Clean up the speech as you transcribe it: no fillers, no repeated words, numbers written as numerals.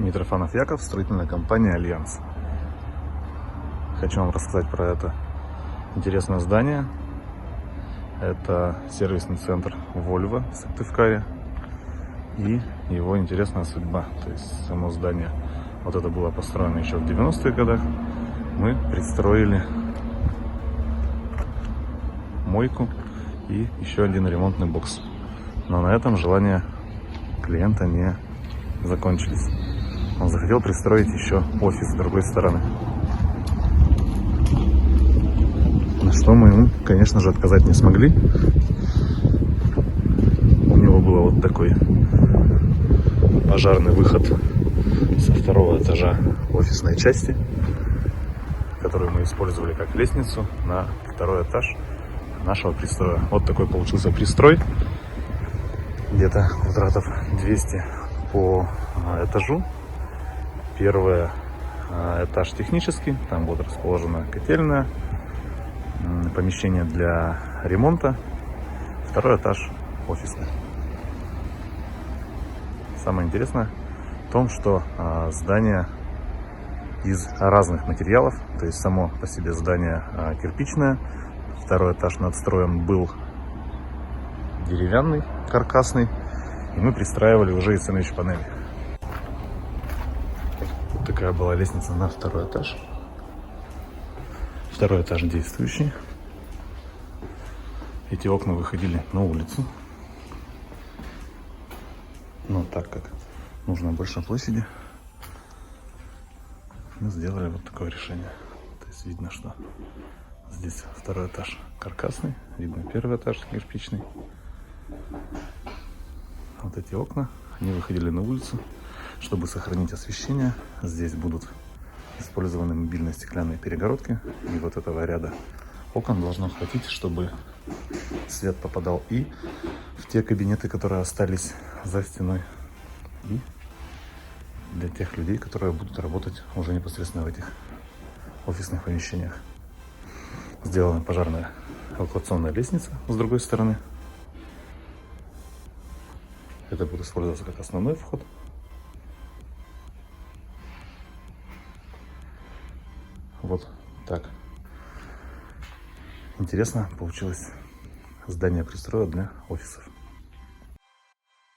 Митрофанов Яков, строительная компания «Альянс». Хочу вам рассказать про это интересное здание. Это сервисный центр Volvo в Сыктывкаре и его интересная судьба. То есть само здание, вот это было построено еще в 90-х годах. Мы пристроили мойку и еще один ремонтный бокс. Но на этом желания клиента не закончились. Он захотел пристроить еще офис с другой стороны. На что мы ему, конечно же, отказать не смогли. У него был вот такой пожарный выход со второго этажа офисной части, которую мы использовали как лестницу на второй этаж нашего пристроя. Вот такой получился пристрой. Где-то квадратов 200 по этажу. Первый этаж технический, там будет расположена котельная, помещение для ремонта. Второй этаж офисный. Самое интересное в том, что здание из разных материалов, то есть само по себе здание кирпичное. Второй этаж надстроен был деревянный, каркасный, и мы пристраивали уже из сэндвич-панели. Вот такая была лестница на второй этаж. Второй этаж действующий. Эти окна выходили на улицу. Но так как нужно больше площади, мы сделали вот такое решение. То есть видно, что здесь второй этаж каркасный, видно первый этаж кирпичный. Вот эти окна, они выходили на улицу. Чтобы сохранить освещение, здесь будут использованы мобильные стеклянные перегородки. И вот этого ряда окон должно хватить, чтобы свет попадал и в те кабинеты, которые остались за стеной, и для тех людей, которые будут работать уже непосредственно в этих офисных помещениях. Сделана пожарная эвакуационная лестница с другой стороны. Это будет использоваться как основной вход. Вот так. Интересно получилось здание пристроя для офисов.